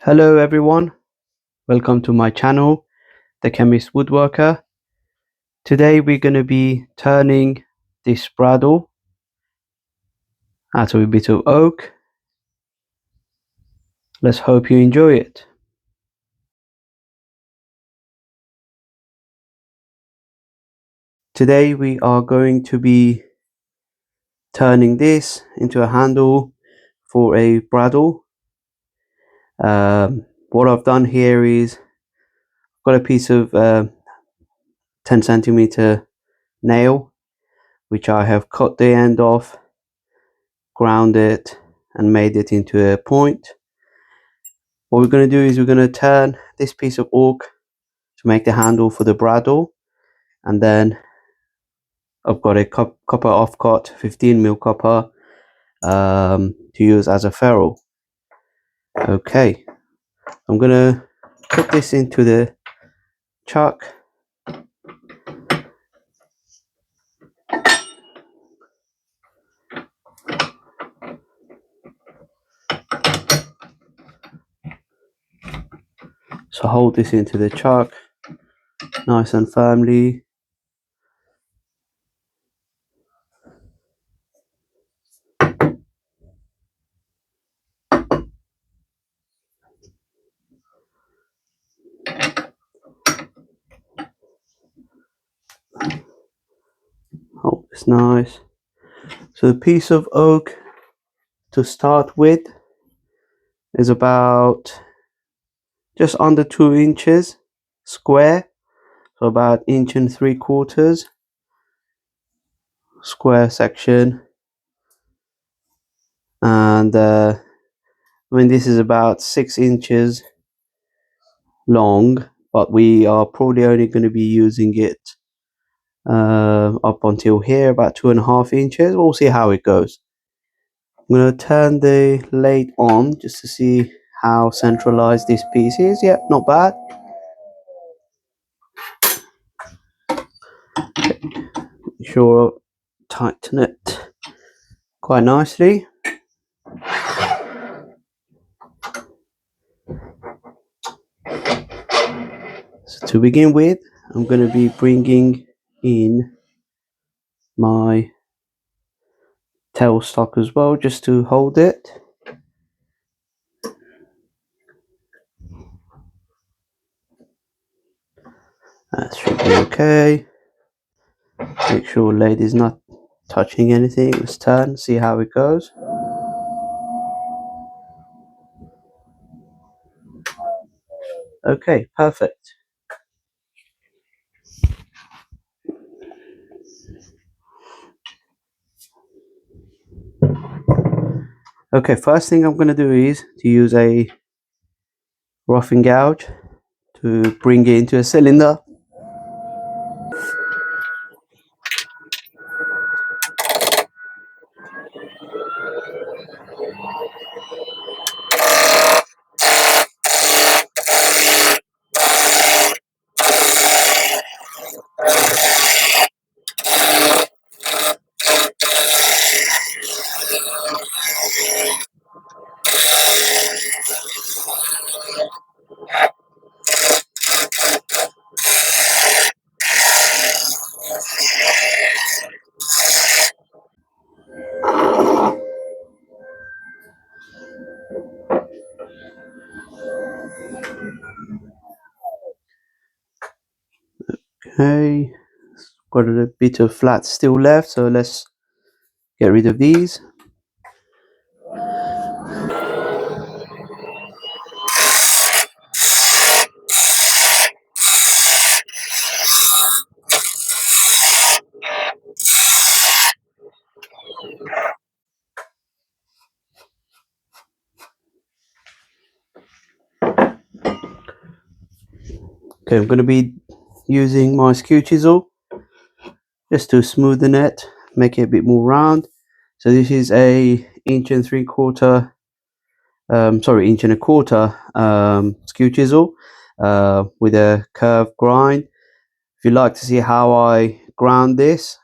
Hello everyone, welcome to my channel, the Chemist Woodworker. Today we're going to be turning this bradawl out of a bit of oak. Let's hope you enjoy it. Today we are going to be turning this into a handle for a bradawl. What I've done here is got a piece of 10 centimeter nail which I have cut the end off, ground it and made it into a point. What we're going to do is we're going to turn this piece of oak to make the handle for the bradawl, and then I've got a copper offcut 15mm copper to use as a ferrule. Okay, I'm going to put this into the chuck. So hold this into the chuck nice and firmly. Hold this nice. So the piece of oak to start with is about just under 2 inches square, so about 1 3/4 square section. And I mean, this is about 6 inches long, but we are probably only going to be using it up until here, about 2.5 inches. We'll see how it goes. I'm going to turn the lathe on just to see how centralized this piece is. Yeah, not bad. Okay. Sure, tighten it quite nicely. So to begin with, I'm going to be bringing in my tailstock as well, just to hold it. That should be okay. Make sure lathe is not touching anything. Let's turn, see how it goes. Okay, perfect. Okay, first thing I'm going to do is to use a roughing gouge to bring it into a cylinder. Okay, got a bit of flat still left, so let's get rid of these. Okay, I'm going to be using my skew chisel just to smoothen it, make it a bit more round. So this is a 1 1.25 skew chisel with a curved grind. If you'd like to see how I ground this,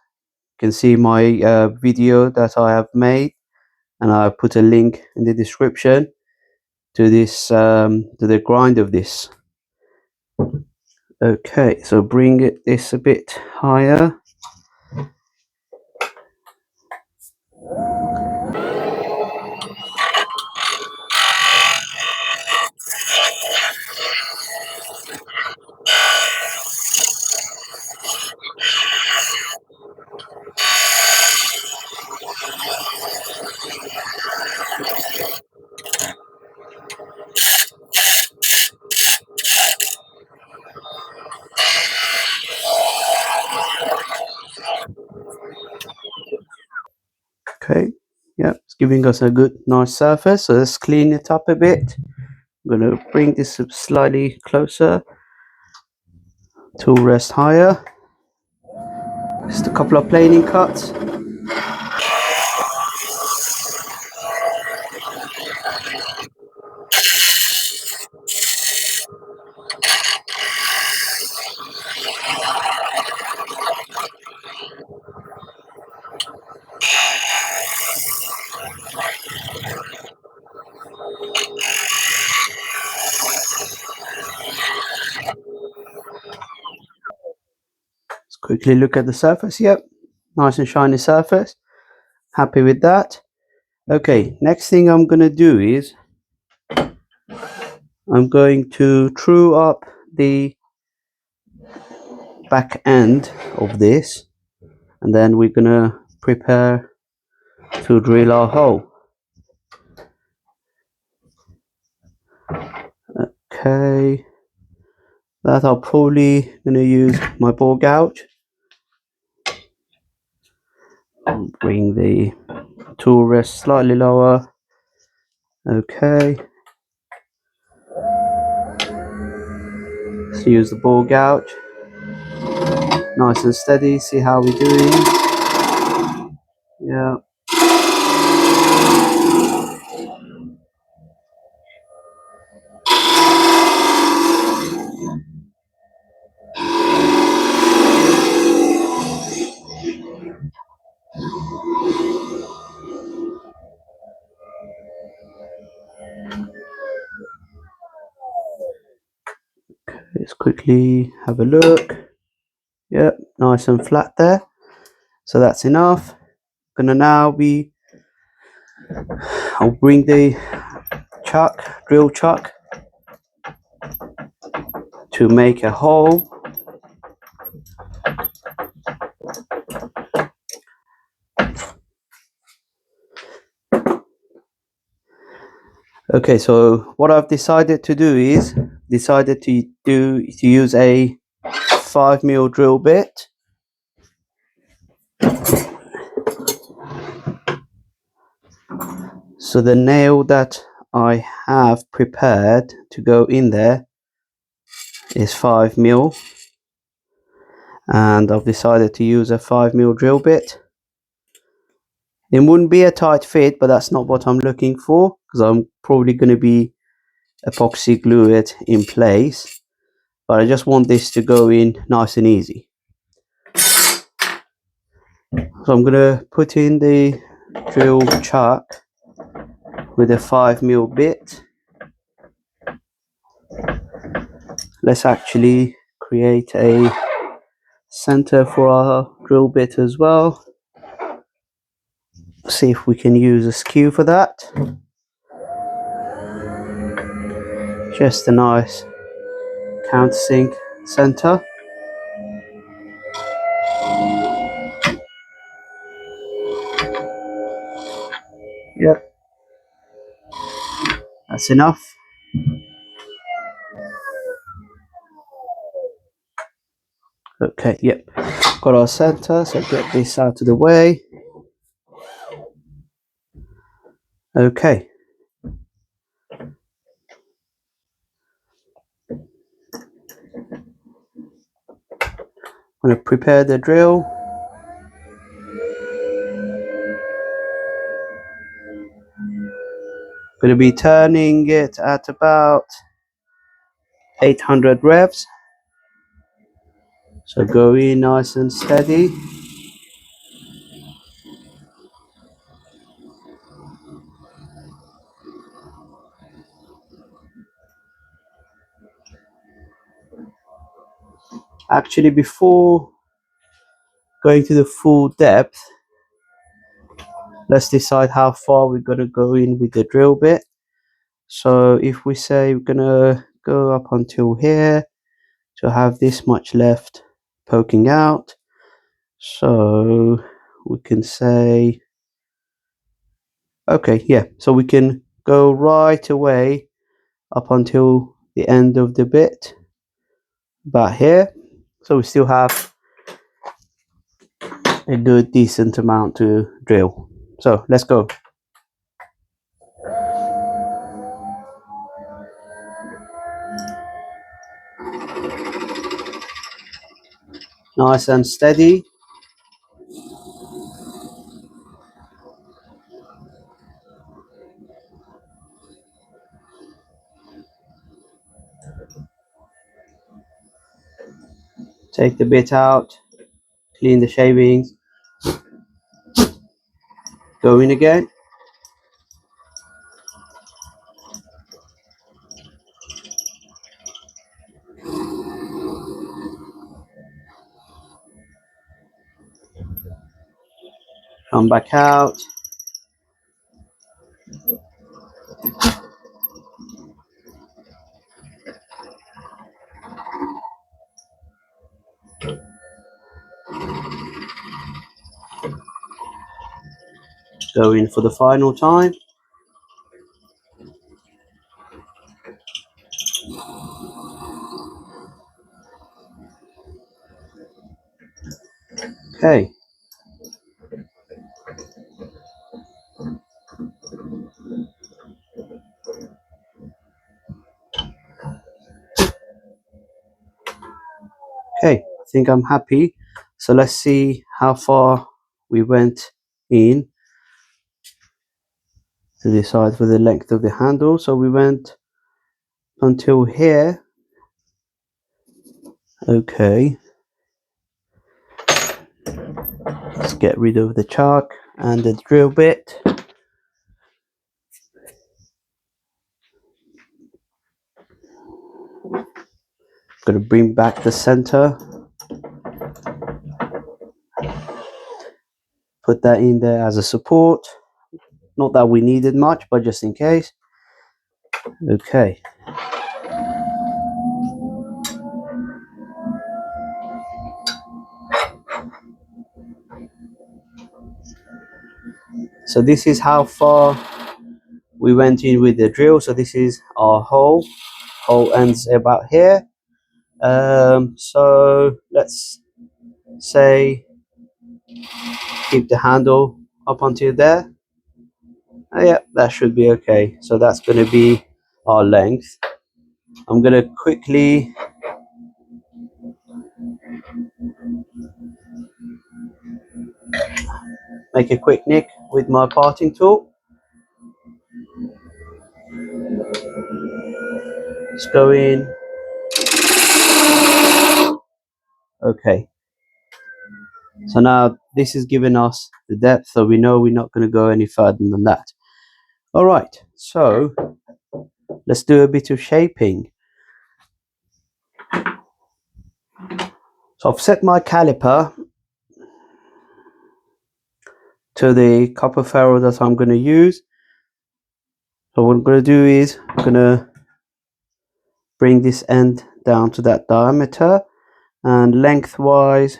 you can see my video that I have made, and I put a link in the description to this to the grind of this. Okay, so bring this a bit higher. Okay, yeah, it's giving us a good nice surface. So let's clean it up a bit. I'm going to bring this slightly closer. Tool rest higher. Just a couple of planing cuts. Let's quickly look at the surface. Yep, nice and shiny surface. Happy with that. Okay, next thing I'm going to do is I'm going to true up the back end of this, and then we're going to prepare to drill our hole. Okay, that I'll probably going to use my bore gouge. Bring the tool rest slightly lower. Okay, let's use the bore gouge. Nice and steady. See how we're doing. Yeah. Let's quickly have a look. Yep, nice and flat there. So that's enough. Gonna now be, I'll bring the drill chuck to make a hole. Okay, so what I've decided to do is to use a 5mm drill bit. So the nail that I have prepared to go in there is 5mm, and I've decided to use a 5mm drill bit. It wouldn't be a tight fit, but that's not what I'm looking for, because I'm probably going to be epoxy glue it in place, but I just want this to go in nice and easy. So I'm going to put in the drill chuck with a 5mm bit. Let's actually create a center for our drill bit as well. See if we can use a skew for that. Just a nice countersink center. Yep, that's enough. Okay, yep, got our center, so get this out of the way. Okay, I'm going to prepare the drill. Going to be turning it at about 800 revs. So go in nice and steady. Actually, before going to the full depth, let's decide how far we're going to go in with the drill bit. So if we say we're going to go up until here to have this much left poking out, so we can say, okay, yeah, so we can go right away up until the end of the bit, about here. So we still have a good decent amount to drill. So let's go. Nice and steady. Take the bit out, clean the shavings, go in again. Come back out. Go in for the final time. Okay. Okay, I think I'm happy. So let's see how far we went in to decide for the length of the handle. So we went until here. Okay. Let's get rid of the chalk and the drill bit. Gonna bring back the center. Put that in there as a support. Not that we needed much, but just in case. Okay. So this is how far we went in with the drill. So this is our hole. Hole ends about here. So let's say keep the handle up until there. Yeah, that should be okay. So that's going to be our length. I'm going to quickly make a quick nick with my parting tool. Let's go in. Okay. So now this is giving us the depth, so we know we're not going to go any further than that. All right, so let's do a bit of shaping. So I've set my caliper to the copper ferrule that I'm going to use. So what I'm going to do is I'm going to bring this end down to that diameter, and lengthwise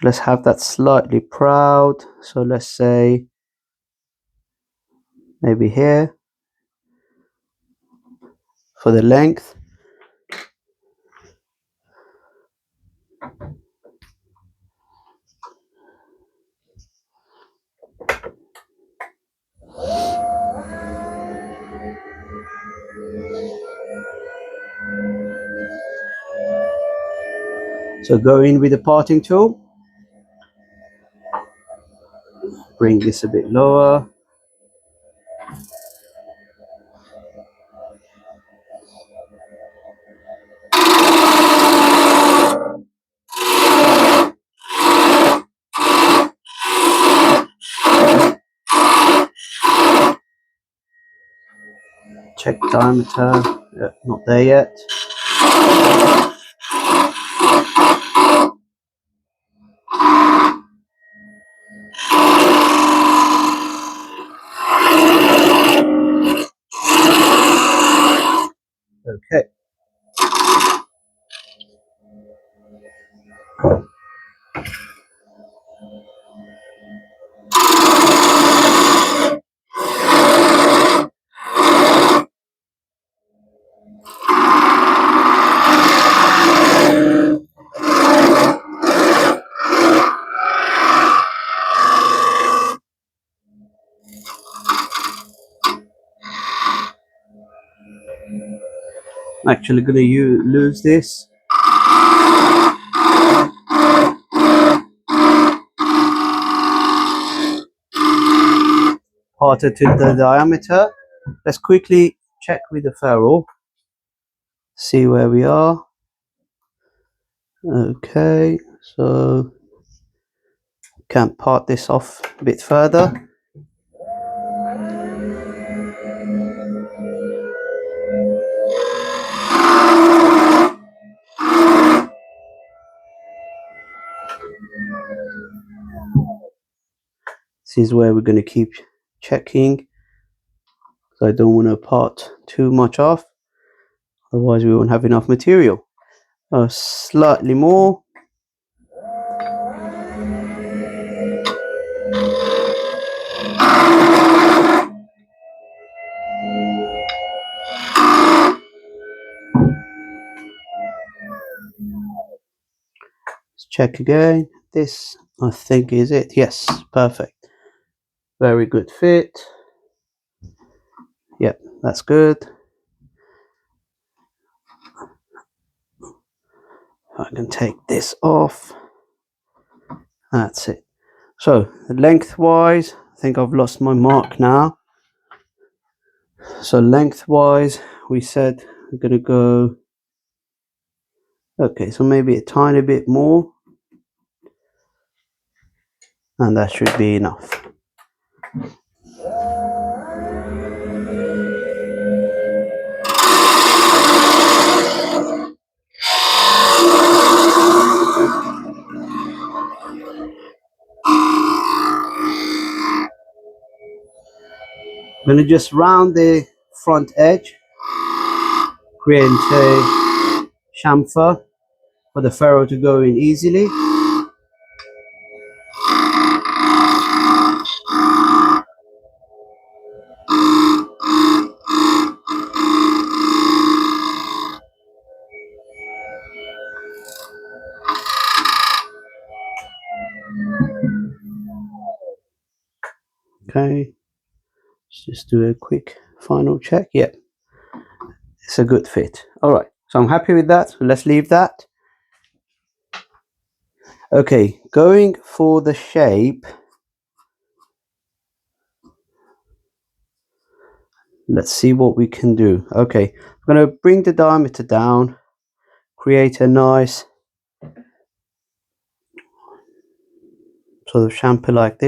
let's have that slightly proud. So let's say maybe here for the length. So go in with the parting tool, bring this a bit lower. Check diameter, yeah, not there yet. I'm actually going to lose this. Parted to the diameter. Let's quickly check with the ferrule. See where we are. Okay, so can part this off a bit further. This is where we're going to keep checking. So I don't want to part too much off, otherwise we won't have enough material. Slightly more. Let's check again. This, I think, is it. Yes, perfect. Very good fit. Yep, that's good. I can take this off. That's it. So lengthwise, I think I've lost my mark now. So lengthwise, we said we're going to go, okay, so maybe a tiny bit more, and that should be enough. I'm going to just round the front edge, create a chamfer for the ferrule to go in easily. Okay, let's just do a quick final check. Yep, it's a good fit. All right, so I'm happy with that. So let's leave that. Okay, going for the shape. Let's see what we can do. Okay, I'm going to bring the diameter down, create a nice sort of chamfer like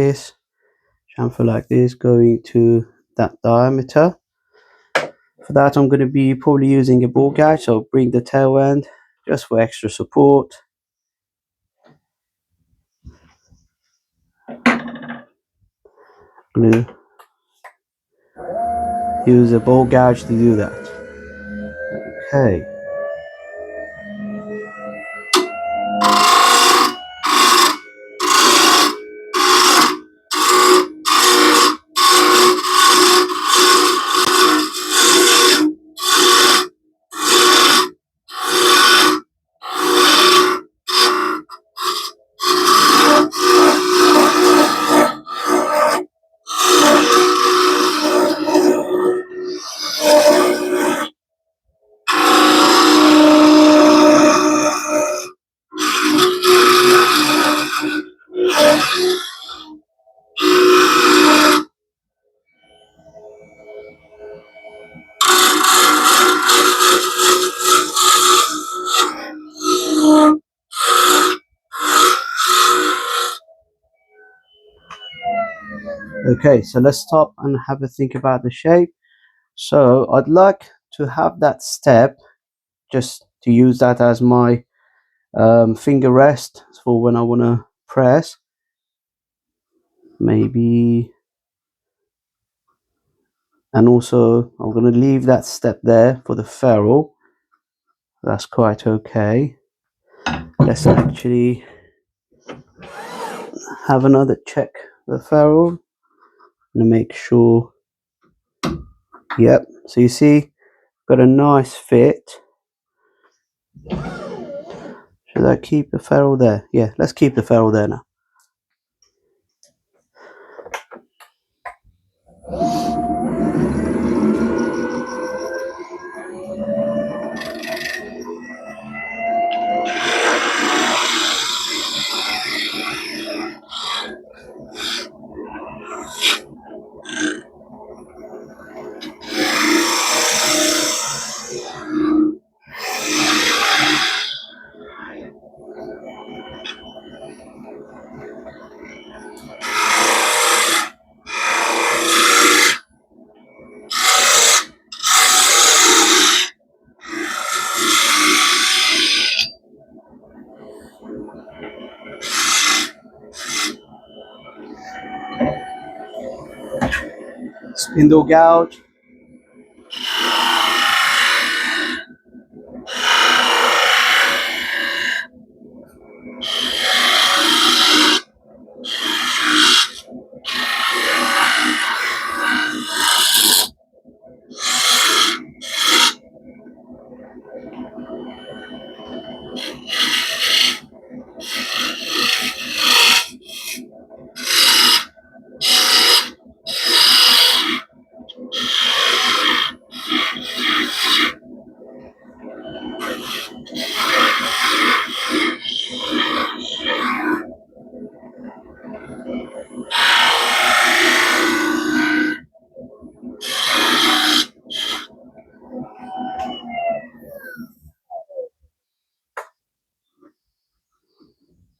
this, going to that diameter. For that, I'm going to be probably using a ball gouge, so bring the tail end just for extra support. I'm going to use a ball gouge to do that. Okay. Okay, so let's stop and have a think about the shape. So I'd like to have that step, just to use that as my finger rest for when I want to press. Maybe, and also I'm going to leave that step there for the ferrule. That's quite okay. Let's actually have another check the ferrule and make sure. Yep, so you see, got a nice fit. Should I keep the ferrule there? Yeah, let's keep the ferrule there now. spindle gouge.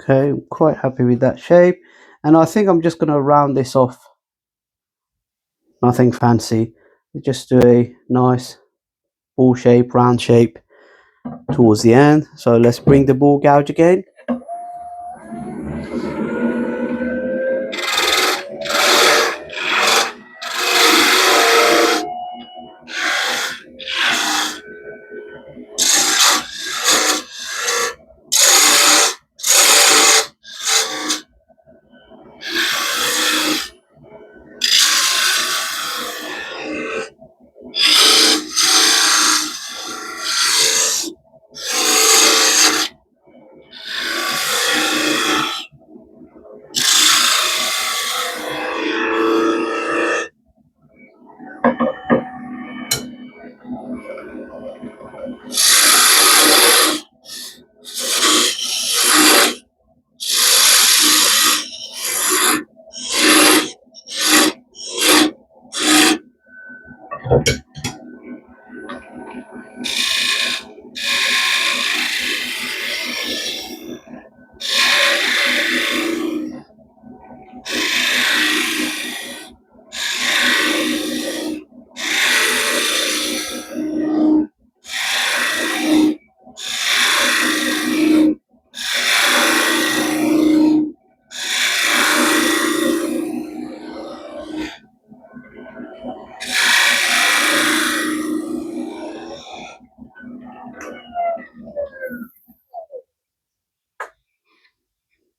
Okay, I'm quite happy with that shape, and I think I'm just going to round this off. Nothing fancy, just do a nice ball shape, round shape towards the end. So let's bring the ball gouge again.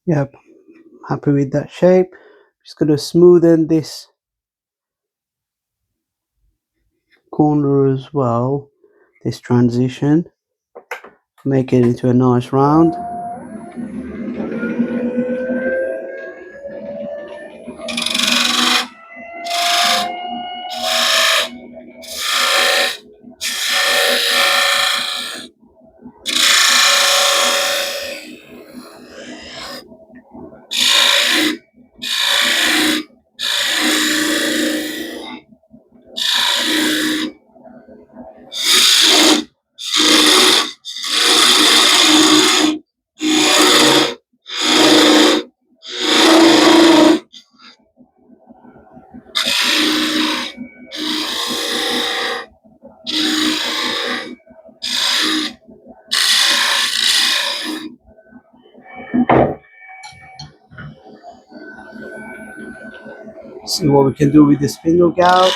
Yep, happy with that shape. Just going to smoothen this corner as well, this transition, make it into a nice round. See what we can do with the spindle gouge.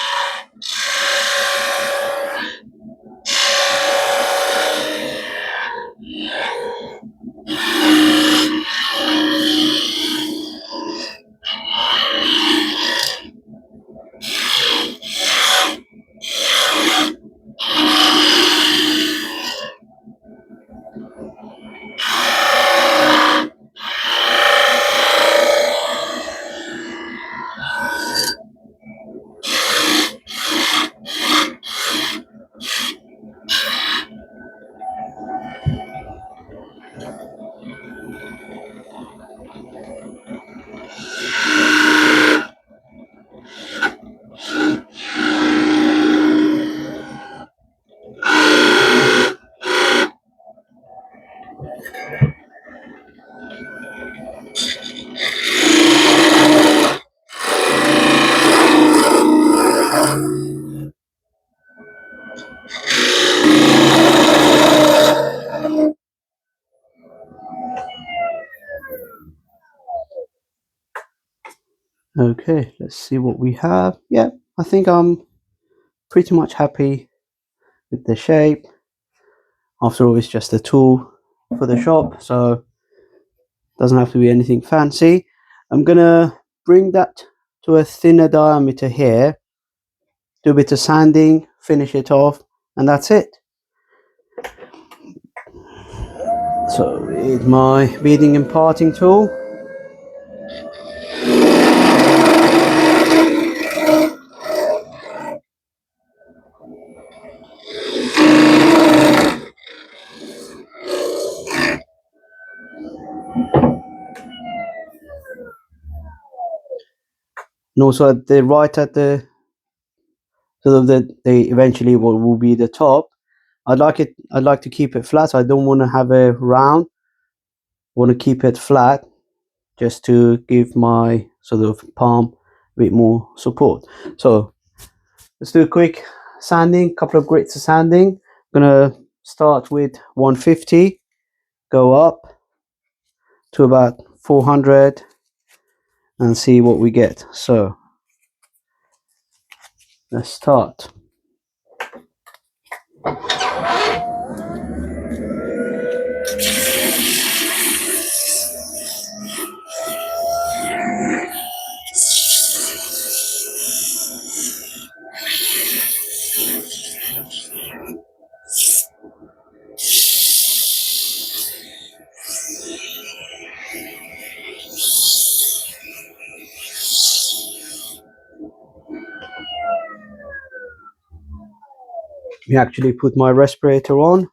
Okay, let's see what we have. Yep, I think I'm pretty much happy with the shape. After all, it's just a tool for the shop, so doesn't have to be anything fancy. I'm gonna bring that to a thinner diameter here, do a bit of sanding, finish it off, and that's it. So it's my beading and parting tool. And also at the right at the sort of the eventually what will be the top, I'd like to keep it flat. I don't want to have a round. I want to keep it flat just to give my sort of palm a bit more support. So let's do a quick sanding, couple of grits of sanding. I'm gonna start with 150, go up to about 400 and see what we get. So let's start. We actually put my respirator on.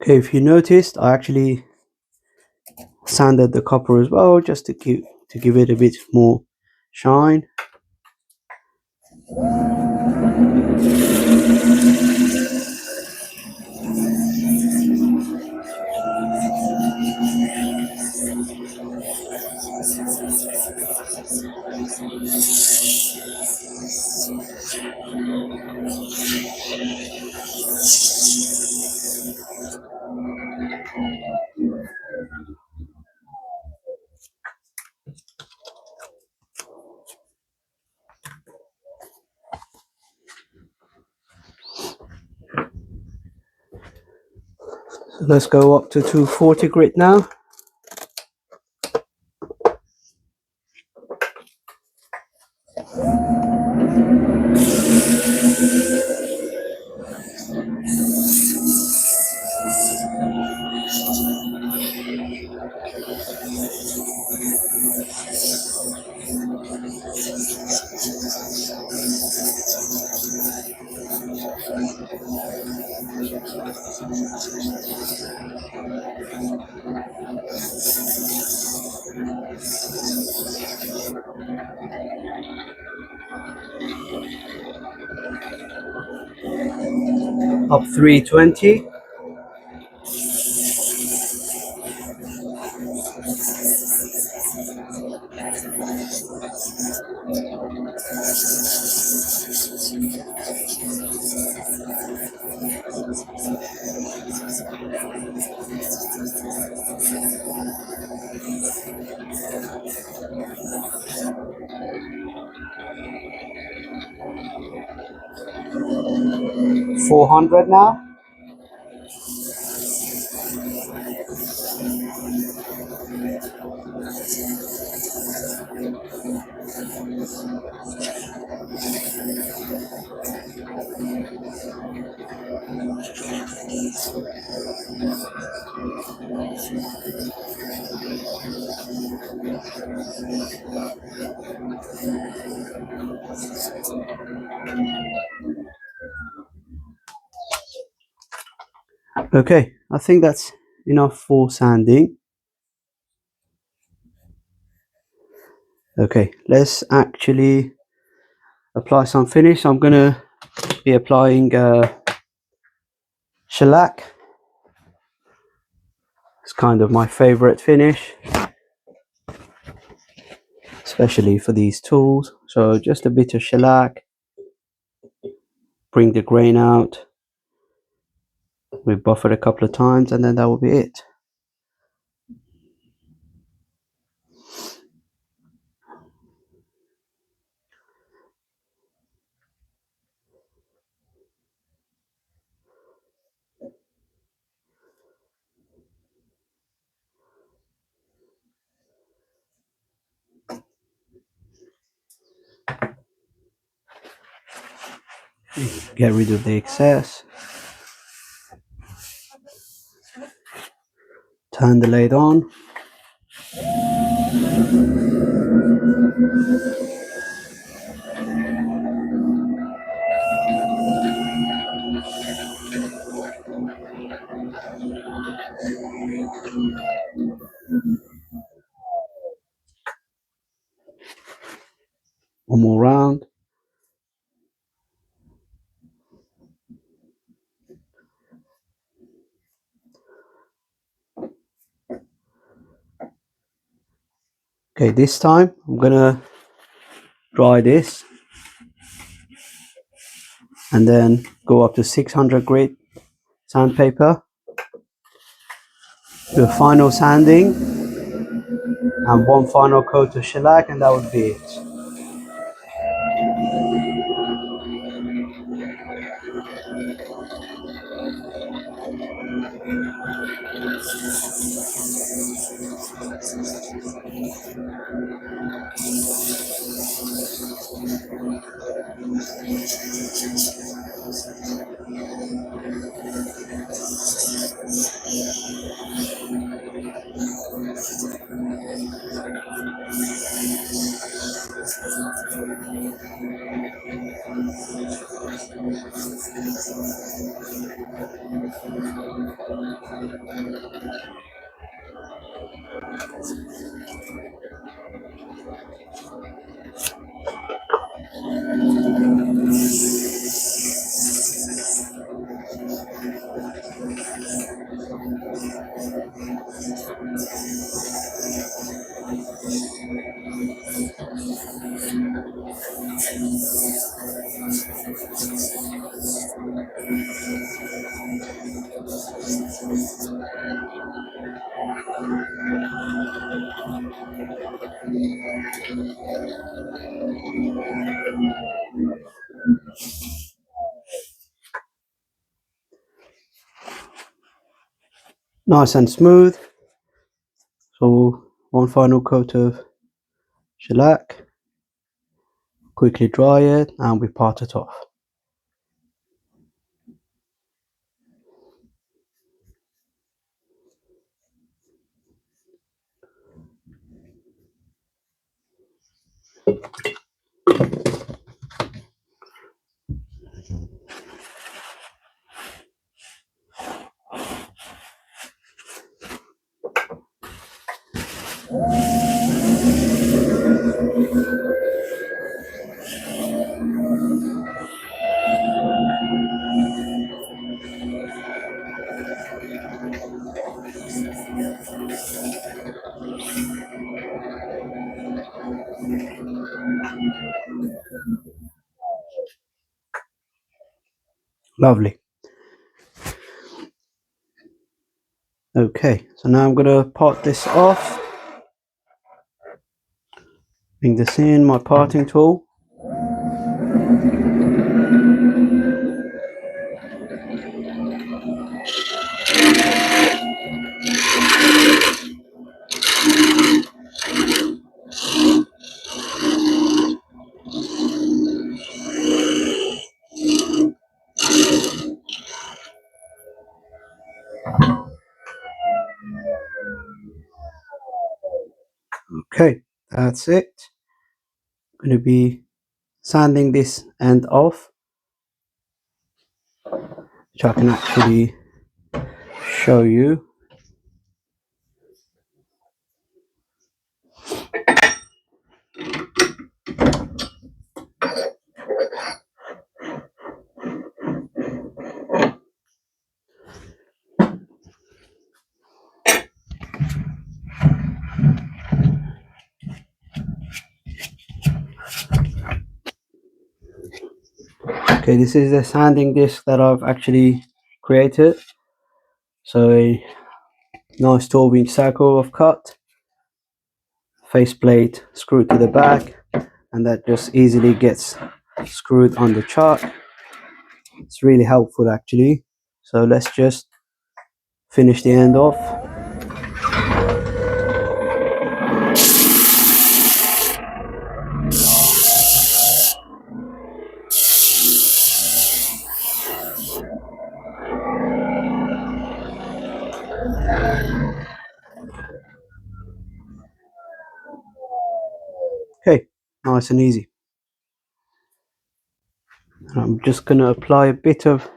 Okay, if you noticed, I actually sanded the copper as well, just to give it a bit more shine. So let's go up to 240 grit now. Up 320. $400 now. Okay, I think that's enough for sanding. Okay, let's actually apply some finish. I'm gonna be applying shellac. It's kind of my favorite finish, especially for these tools. So just a bit of shellac, bring the grain out. We buff it a couple of times and then that will be it. Get rid of the excess. Turn the lathe on. One more round. Okay, this time I'm gonna dry this and then go up to 600 grit sandpaper, do a final sanding and one final coat of shellac, and that would be it. Nice and smooth. So one final coat of shellac, quickly dry it and we part it off. Lovely. Okay, so now I'm going to part this off. Bring this in, my parting tool. Okay, that's it. I'm going to be sanding this end off, which I can actually show you. Okay, this is the sanding disc that I've actually created. So a nice 12-inch circle of cut, faceplate screwed to the back, and that just easily gets screwed on the chuck. It's really helpful actually. So let's just finish the end off. Okay, nice and easy. I'm just going to apply a bit of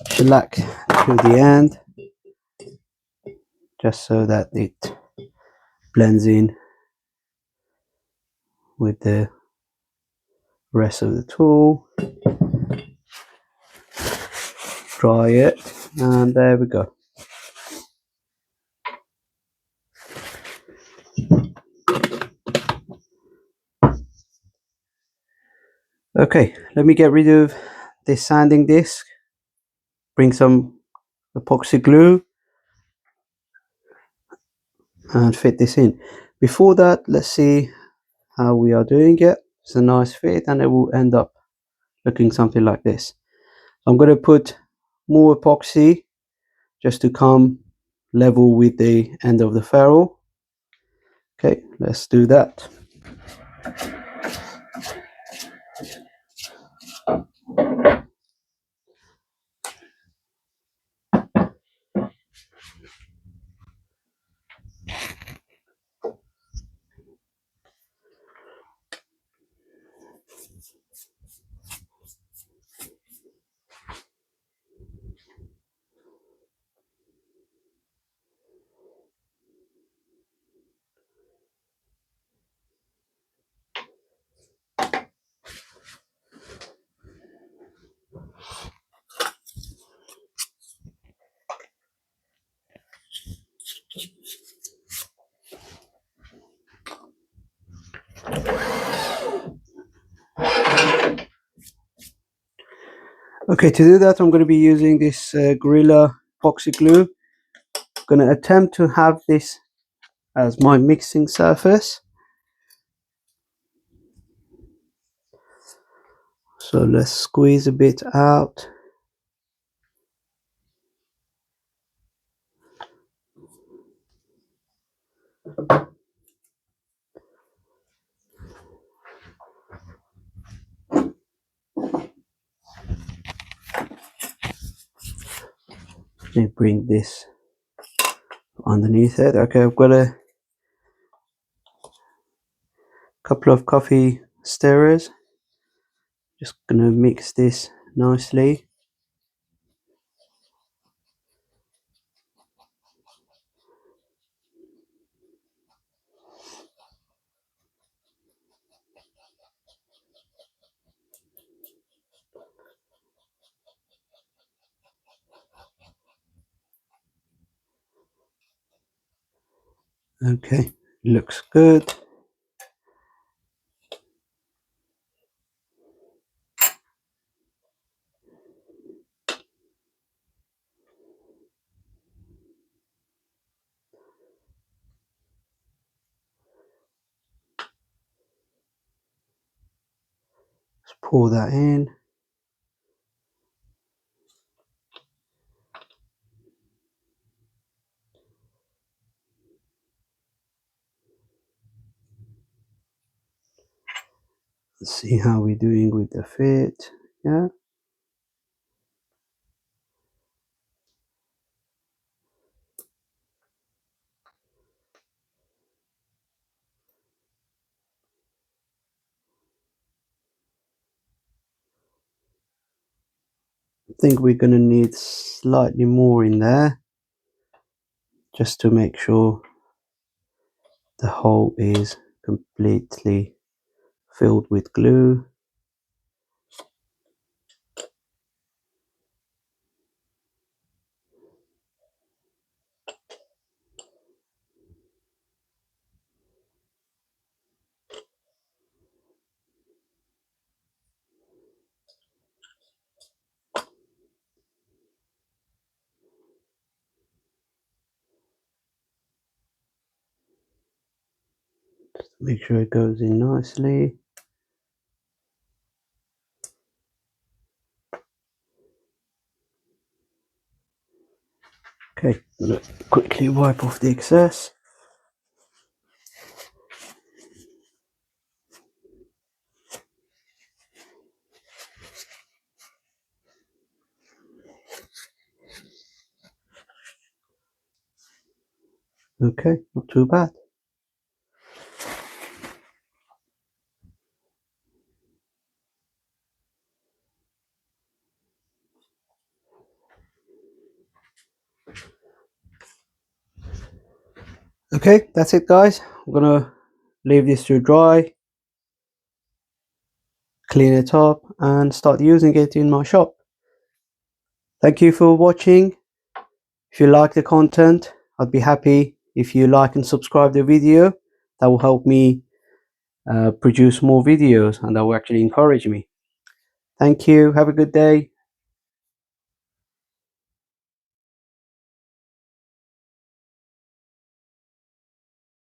shellac to the end, just so that it blends in with the rest of the tool. Dry it, and there we go. Okay, let me get rid of this sanding disc, bring some epoxy glue and fit this in. Before that, let's see how we are doing it. It's a nice fit and it will end up looking something like this. I'm going to put more epoxy just to come level with the end of the ferrule. Okay, let's do that. Okay, to do that, I'm going to be using this Gorilla epoxy glue. I'm going to attempt to have this as my mixing surface. So let's squeeze a bit out. Let me bring this underneath it. Okay, I've got a couple of coffee stirrers. Just gonna mix this nicely. Okay, looks good. Let's pour that in. Let's see how we're doing with the fit. Yeah. think we're going to need slightly more in there, just to make sure the hole is completely filled with glue. Just make sure it goes in nicely. Okay, I'm going to quickly wipe off the excess. Okay, not too bad. Okay, that's it guys. I'm gonna leave this to dry, clean it up and start using it in my shop. Thank you for watching. If you like the content, I'd be happy if you like and subscribe the video. That will help me produce more videos, and that will actually encourage me. Thank you. Have a good day.